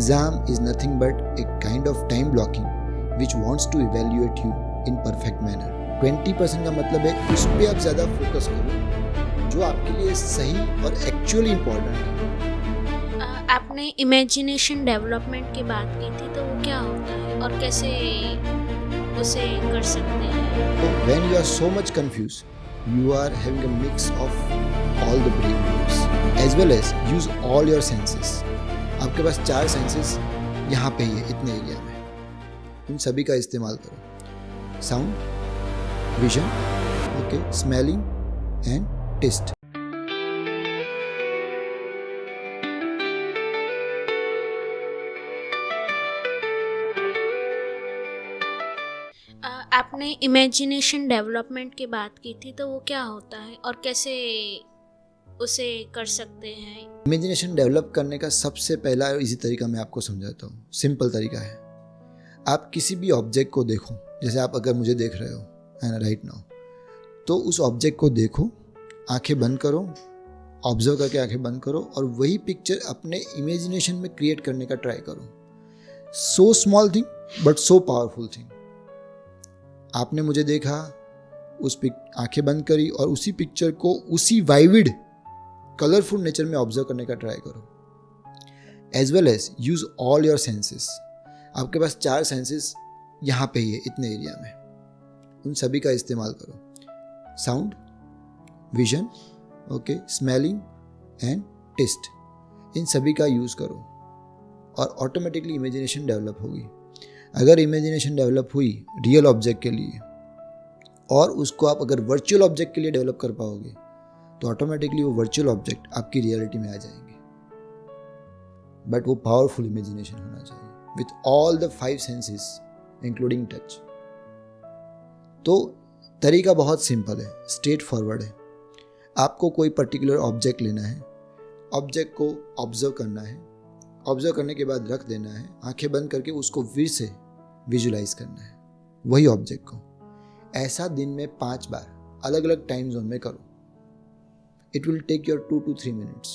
exam is nothing but a kind of time blocking which wants to evaluate you in perfect manner. 20% का मतलब है उस पर आप ज़्यादा फोकस करो जो आपके लिए सही और एक्चुअली इम्पोर्टेंट है। आपने इमेजिनेशन डेवलपमेंट की बात की थी, तो वो क्या होता है और कैसे उसे कर सकते हैं? When you are so much confused, you are having a mix of all the brain waves as well as use all your senses. आपके पास 4 सेंसेस यहाँ पे ही है इतने एरिया में, उन सभी का इस्तेमाल करो। Sound, vision, okay, smelling and taste. आपने इमेजिनेशन डेवलपमेंट की बात की थी, तो वो क्या होता है और कैसे उसे कर सकते हैं? इमेजिनेशन डेवलप करने का सबसे पहला और इजी तरीका मैं आपको समझाता हूँ। सिंपल तरीका है, आप किसी भी ऑब्जेक्ट को देखो, जैसे आप अगर मुझे देख रहे हो है ना राइट नाउ, तो उस ऑब्जेक्ट को देखो, आंखें बंद करो, ऑब्जर्व करके आंखें बंद करो और वही पिक्चर अपने इमेजिनेशन में क्रिएट करने का ट्राई करो। So small thing but so powerful thing. आपने मुझे देखा, आंखें बंद करी और उसी पिक्चर को उसी वाइविड कलरफुल नेचर में ऑब्जर्व करने का ट्राई करो। As well as use all your senses. आपके पास 4 सेंसेस यहाँ पे ही है इतने एरिया में, उन सभी का इस्तेमाल करो। Sound, vision, okay, smelling and taste, इन सभी का यूज़ करो और ऑटोमेटिकली इमेजिनेशन डेवलप होगी। अगर इमेजिनेशन डेवलप हुई रियल ऑब्जेक्ट के लिए और उसको आप अगर वर्चुअल ऑब्जेक्ट के लिए डेवलप कर पाओगे तो ऑटोमेटिकली वो वर्चुअल ऑब्जेक्ट आपकी रियलिटी में आ जाएंगे। बट वो पावरफुल इमेजिनेशन होना चाहिए with all the 5 senses including touch. तो तरीका बहुत सिंपल है, स्ट्रेट फॉरवर्ड है। आपको कोई पर्टिकुलर ऑब्जेक्ट लेना है, ऑब्जेक्ट को ऑब्जर्व करना है, ऑब्जर्व करने के बाद रख देना है, आंखें बंद करके उसको फिर से विजुलाइज करना है वही ऑब्जेक्ट को। ऐसा दिन में 5 बार अलग अलग टाइम जोन में करो। It will take your 2 to 3 minutes,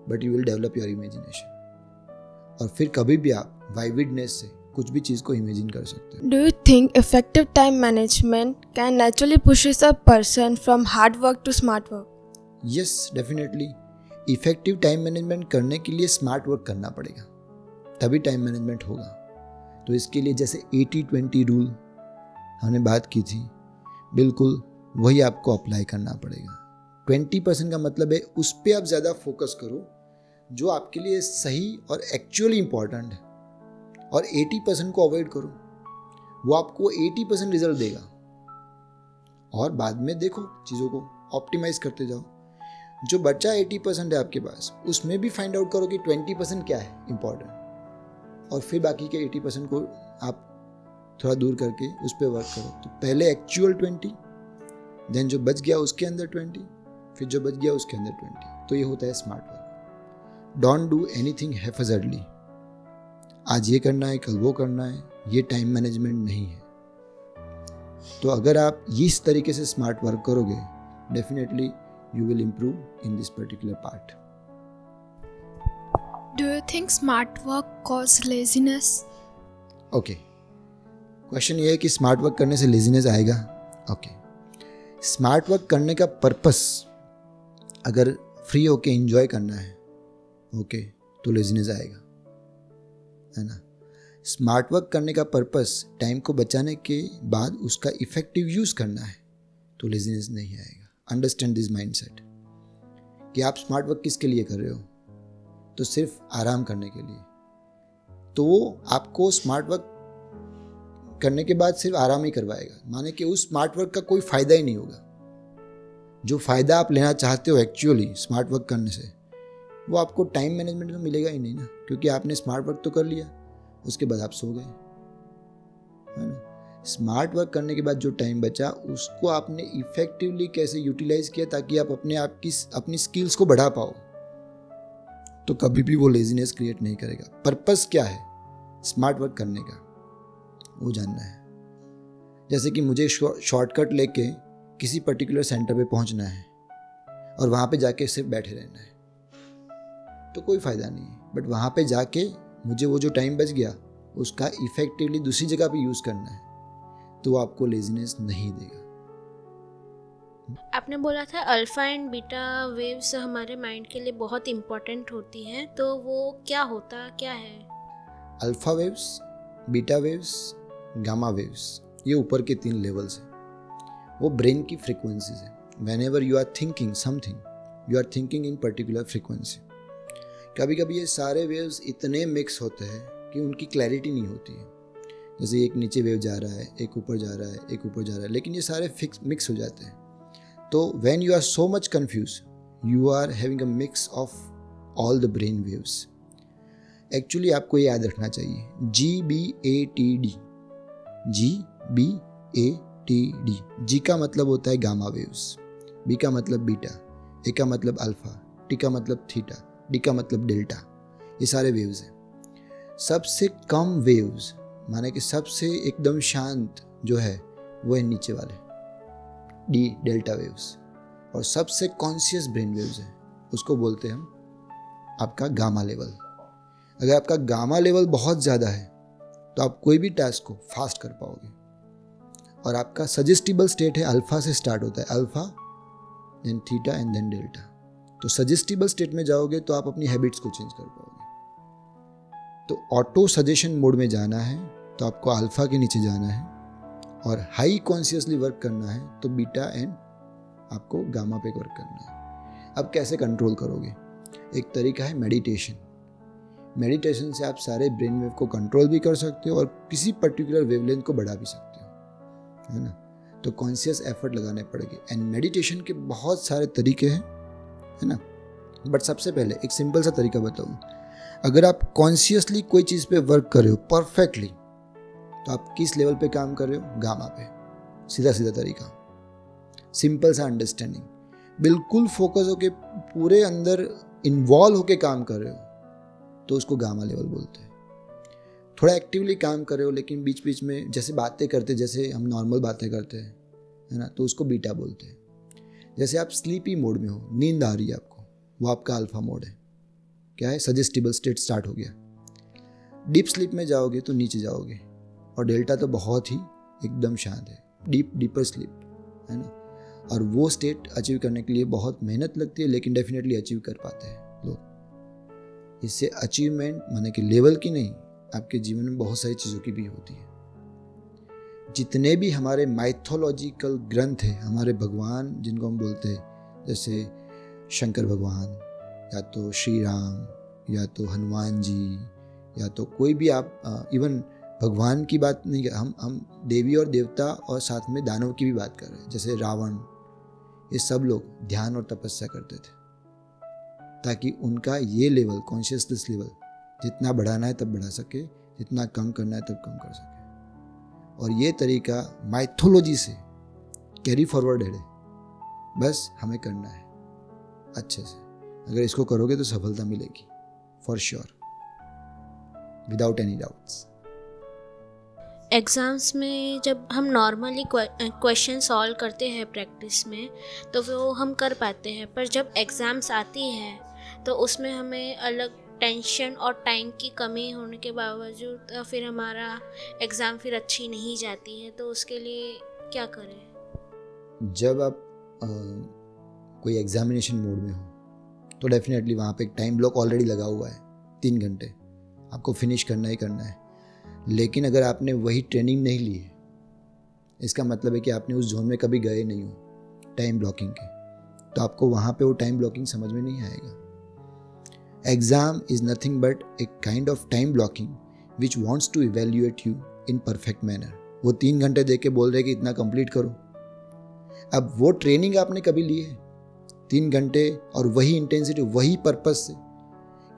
but you will develop your imagination. और फिर कभी भी आप वाइविडनेस से कुछ भी चीज़ को इमेजिन कर सकते हो। Do you think effective time management can naturally pushes a person from hard work to smart work? Yes, definitely. Effective time management करने के लिए स्मार्ट वर्क करना पड़ेगा, तभी टाइम मैनेजमेंट होगा। तो इसके लिए जैसे 80-20 रूल हमने बात की थी, बिल्कुल वही आपको अप्लाई करना पड़ेगा। 20% का मतलब है उस पर आप ज़्यादा फोकस करो जो आपके लिए सही और एक्चुअली इम्पॉर्टेंट है, और 80% को अवॉइड करो, वो आपको 80% रिजल्ट देगा। और बाद में देखो चीज़ों को ऑप्टिमाइज करते जाओ। जो बचा 80% है आपके पास, उसमें भी फाइंड आउट करो कि 20% क्या है इम्पॉर्टेंट, और फिर बाकी के 80% को आप थोड़ा दूर करके उस पर वर्क करो। तो पहले एक्चुअल 20, देन जो बच गया उसके अंदर 20, फिर जो बच गया उसके अंदर 20। तो ये होता है smart work. Don't do anything haphazardly. आज ये करना है, कल वो करना है, ये टाइम मैनेजमेंट नहीं है। तो अगर आप इस तरीके से स्मार्ट वर्क करोगे, definitely you will improve in this particular part. Do you think smart work causes laziness? Okay. Question ये है कि स्मार्ट वर्क करने से लेजीनेस आएगा? ओके। स्मार्ट वर्क करने का पर्पस अगर फ्री होके एंजॉय करना है, ओके, तो लेजीनेस आएगा, है ना। स्मार्ट वर्क करने का पर्पस टाइम को बचाने के बाद उसका इफेक्टिव यूज़ करना है, तो लेजीनेस नहीं आएगा। अंडरस्टैंड दिस माइंडसेट कि आप स्मार्ट वर्क किसके लिए कर रहे हो, तो सिर्फ आराम करने के लिए। तो वो आपको स्मार्ट वर्क करने के बाद सिर्फ आराम ही करवाएगा, माने कि उस स्मार्ट वर्क का कोई फ़ायदा ही नहीं होगा। जो फ़ायदा आप लेना चाहते हो एक्चुअली स्मार्ट वर्क करने से, वो आपको टाइम मैनेजमेंट में मिलेगा ही नहीं ना, क्योंकि आपने स्मार्ट वर्क तो कर लिया, उसके बाद आप सो गए, है ना। स्मार्ट वर्क करने के बाद जो टाइम बचा उसको आपने इफेक्टिवली कैसे यूटिलाइज किया ताकि आप अपनी स्किल्स को बढ़ा पाओ, तो कभी भी वो लेजीनेस क्रिएट नहीं करेगा। पर्पस क्या है स्मार्ट वर्क करने का, वो जानना है। जैसे कि मुझे शॉर्टकट लेके किसी पर्टिकुलर सेंटर पे पहुंचना है और वहाँ पे जाके सिर्फ बैठे रहना है, तो कोई फ़ायदा नहीं है। बट वहाँ पे जाके मुझे वो जो टाइम बच गया उसका इफेक्टिवली दूसरी जगह पे यूज़ करना है, तो वो आपको लेजीनेस नहीं देगा। आपने बोला था अल्फ़ा एंड बीटा वेव्स हमारे माइंड के लिए बहुत इम्पोर्टेंट होती हैं, तो वो क्या है? Alpha waves, beta waves, gamma waves, ये ऊपर के 3 लेवल्स हैं। वो ब्रेन की फ्रीक्वेंसीज है। Whenever you are thinking something, you are thinking in particular frequency. कभी कभी ये सारे वेव्स इतने मिक्स होते हैं कि उनकी क्लैरिटी नहीं होती है। जैसे एक नीचे वेव जा रहा है, एक ऊपर जा रहा है, एक ऊपर जा रहा है, लेकिन ये सारे मिक्स हो जाते हैं। तो when you are so much confuse, you are having a mix of all the brain waves. Actually आपको ये याद रखना चाहिए, GBATD, GBATD। जी का मतलब होता है गामा वेव्स, बी का मतलब बीटा, ए का मतलब अल्फा, टी का मतलब थीटा, डी का मतलब डेल्टा। ये सारे वेव्स हैं। सबसे कम वेव्स माने कि सबसे एकदम शांत जो है वो है नीचे वाले डी डेल्टा वेव्स, और सबसे कॉन्शियस ब्रेन वेव्स है, उसको बोलते हैं हम आपका गामा लेवल। अगर आपका गामा लेवल बहुत ज़्यादा है तो आप कोई भी टास्क को फास्ट कर पाओगे। और आपका सजेस्टिबल स्टेट है, अल्फा से स्टार्ट होता है, alpha then theta and then delta. तो सजेस्टिबल स्टेट में जाओगे तो आप अपनी हैबिट्स को चेंज कर पाओगे। तो ऑटो सजेशन मोड में जाना है तो आपको अल्फा के नीचे जाना है, और हाई कॉन्शियसली वर्क करना है तो बीटा एंड आपको गामा पे वर्क करना है। अब कैसे कंट्रोल करोगे? एक तरीका है मेडिटेशन। मेडिटेशन से आप सारे ब्रेन वेव को कंट्रोल भी कर सकते हो और किसी पर्टिकुलर वेवलेंथ को बढ़ा भी सकते हो, है ना। तो कॉन्शियस एफर्ट लगाने पड़ेंगे। एंड मेडिटेशन के बहुत सारे तरीके हैं, है ना। बट सबसे पहले एक सिंपल सा तरीका बताऊँ। अगर आप कॉन्शियसली कोई चीज़ पे वर्क कर रहे हो परफेक्टली, तो आप किस लेवल पे काम कर रहे हो? गामा पे। सीधा सीधा तरीका, सिंपल सा अंडरस्टैंडिंग। बिल्कुल फोकस होके पूरे अंदर इन्वॉल्व होके काम कर रहे हो तो उसको गामा लेवल बोलते हैं। थोड़ा एक्टिवली काम कर रहे हो लेकिन बीच बीच में जैसे बातें करते, जैसे हम नॉर्मल बातें करते हैं, है ना, तो उसको बीटा बोलते हैं। जैसे आप स्लीपी मोड में हो, नींद आ रही है आपको, वो आपका अल्फा मोड है। क्या है? सजेस्टिबल स्टेट स्टार्ट हो गया। डीप स्लीप में जाओगे तो नीचे जाओगे, और डेल्टा तो बहुत ही एकदम शांत है, डीपर स्लीप, है ना। और वो स्टेट अचीव करने के लिए बहुत मेहनत लगती है, लेकिन डेफिनेटली अचीव कर पाते हैं लोग। इससे अचीवमेंट माने कि लेवल की नहीं, आपके जीवन में बहुत सारी चीज़ों की भी होती है। जितने भी हमारे माइथोलॉजिकल ग्रंथ हैं, हमारे भगवान जिनको हम बोलते हैं, जैसे शंकर भगवान, या तो श्री राम, या तो हनुमान जी, या तो कोई भी आप इवन भगवान की बात नहीं कर, हम देवी और देवता और साथ में दानव की भी बात कर रहे हैं। जैसे रावण, ये सब लोग ध्यान और तपस्या करते थे ताकि उनका ये लेवल, कॉन्शियसनेस लेवल, जितना बढ़ाना है तब बढ़ा सके, जितना कम करना है तब कम कर सके। और ये तरीका माइथोलॉजी से कैरी फॉरवर्ड है, बस हमें करना है अच्छे से। अगर इसको करोगे तो सफलता मिलेगी for sure, without any doubts. Exams में जब हम नॉर्मली क्वेश्चन सॉल्व करते हैं प्रैक्टिस में तो वो हम कर पाते हैं, पर जब एग्ज़ाम्स आती है तो उसमें हमें अलग टेंशन और टाइम की कमी होने के बावजूद फिर हमारा एग्ज़ाम फिर अच्छी नहीं जाती है, तो उसके लिए क्या करें? जब आप कोई एग्जामिनेशन मोड में हो तो डेफिनेटली वहाँ पे एक टाइम ब्लॉक ऑलरेडी लगा हुआ है, 3 घंटे आपको फिनिश करना ही करना है। लेकिन अगर आपने वही ट्रेनिंग नहीं ली है, इसका मतलब है कि आपने उस जोन में कभी गए नहीं हो टाइम ब्लॉकिंग के, तो आपको वहाँ पे वो टाइम ब्लॉकिंग समझ में नहीं आएगा। Exam is nothing but a kind of time blocking which wants to evaluate you in perfect manner. वो 3 घंटे दे के बोल रहे कि इतना कंप्लीट करो। अब वो ट्रेनिंग आपने कभी ली है 3 घंटे, और वही इंटेंसिटी, वही पर्पस से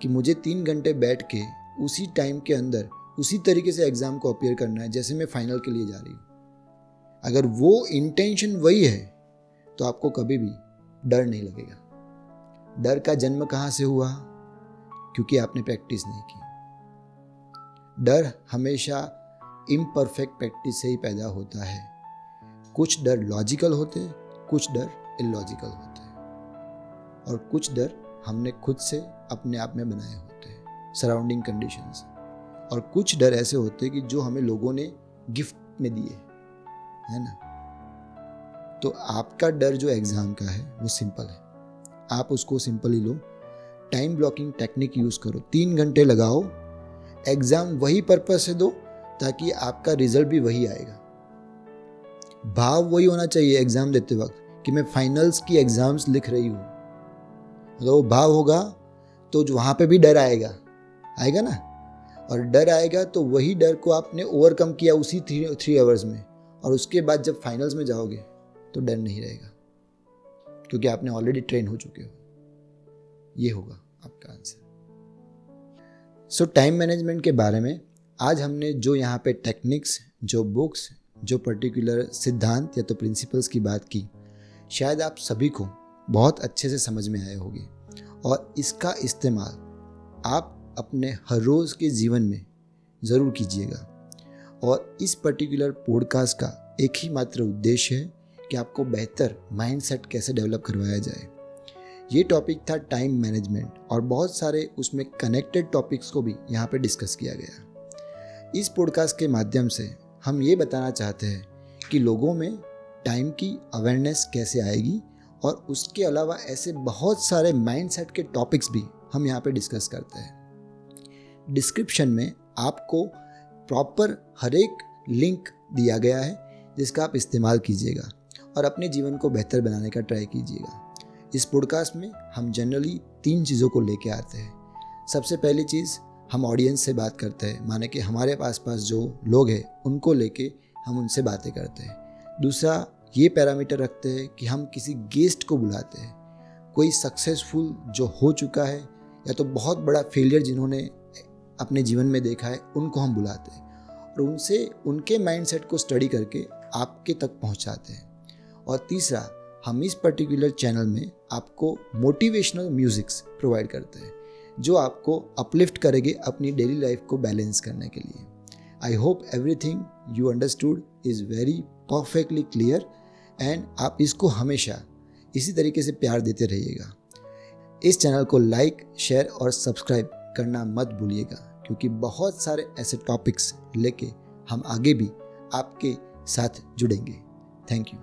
कि मुझे 3 घंटे बैठ के उसी टाइम के अंदर उसी तरीके से एग्ज़ाम को अपीयर करना है जैसे मैं फाइनल के लिए जा रही हूँ। अगर वो इंटेंशन वही है तो आपको कभी भी डर नहीं लगेगा। डर का जन्म कहाँ से हुआ? क्योंकि आपने प्रैक्टिस नहीं की। डर हमेशा इम्परफेक्ट प्रैक्टिस से ही पैदा होता है। कुछ डर लॉजिकल होते हैं, कुछ डर इलॉजिकल होते हैं, और कुछ डर हमने खुद से अपने आप में बनाए होते हैं, सराउंडिंग कंडीशंस। और कुछ डर ऐसे होते हैं कि जो हमें लोगों ने गिफ्ट में दिए, है ना। तो आपका डर जो एग्ज़ाम का है वो सिंपल है, आप उसको सिंपल ही लो। टाइम ब्लॉकिंग टेक्निक यूज़ करो, 3 घंटे लगाओ, एग्ज़ाम वही पर्पस से दो ताकि आपका रिजल्ट भी वही आएगा। भाव वही होना चाहिए एग्ज़ाम देते वक्त कि मैं फाइनल्स की एग्ज़ाम्स लिख रही हूँ। अगर वो भाव होगा तो जो वहाँ पे भी डर आएगा ना, और डर आएगा तो वही डर को आपने ओवरकम किया उसी 3 आवर्स में, और उसके बाद जब फाइनल्स में जाओगे तो डर नहीं रहेगा क्योंकि आपने ऑलरेडी ट्रेन हो चुके हो। ये होगा आपका आंसर। सो टाइम मैनेजमेंट के बारे में आज हमने जो यहाँ पे टेक्निक्स, जो बुक्स, जो पर्टिकुलर सिद्धांत या तो प्रिंसिपल्स की बात की, शायद आप सभी को बहुत अच्छे से समझ में आए होंगे और इसका इस्तेमाल आप अपने हर रोज़ के जीवन में ज़रूर कीजिएगा। और इस पर्टिकुलर पॉडकास्ट का एक ही मात्र उद्देश्य है कि आपको बेहतर माइंडसेट कैसे डेवलप करवाया जाए। ये टॉपिक था टाइम मैनेजमेंट और बहुत सारे उसमें कनेक्टेड टॉपिक्स को भी यहाँ पे डिस्कस किया गया। इस पॉडकास्ट के माध्यम से हम ये बताना चाहते हैं कि लोगों में टाइम की अवेयरनेस कैसे आएगी, और उसके अलावा ऐसे बहुत सारे माइंडसेट के टॉपिक्स भी हम यहाँ पे डिस्कस करते हैं। डिस्क्रिप्शन में आपको प्रॉपर हर एक लिंक दिया गया है जिसका आप इस्तेमाल कीजिएगा और अपने जीवन को बेहतर बनाने का ट्राई कीजिएगा। इस पॉडकास्ट में हम जनरली 3 चीज़ों को लेके आते हैं। सबसे पहली चीज़, हम ऑडियंस से बात करते हैं, माने कि हमारे आसपास जो लोग हैं उनको लेके हम उनसे बातें करते हैं। दूसरा, ये पैरामीटर रखते हैं कि हम किसी गेस्ट को बुलाते हैं, कोई सक्सेसफुल जो हो चुका है या तो बहुत बड़ा फेलियर जिन्होंने अपने जीवन में देखा है उनको हम बुलाते हैं और उनसे उनके माइंडसेट को स्टडी करके आपके तक पहुंचाते हैं। और तीसरा, हम इस पर्टिकुलर चैनल में आपको मोटिवेशनल म्यूजिक्स प्रोवाइड करते हैं जो आपको अपलिफ्ट करेंगे अपनी डेली लाइफ को बैलेंस करने के लिए। I hope everything you understood is very perfectly clear and आप इसको हमेशा इसी तरीके से प्यार देते रहिएगा। इस चैनल को लाइक, शेयर और सब्सक्राइब करना मत भूलिएगा क्योंकि बहुत सारे ऐसे टॉपिक्स लेके हम आगे भी आपके साथ जुड़ेंगे। Thank you.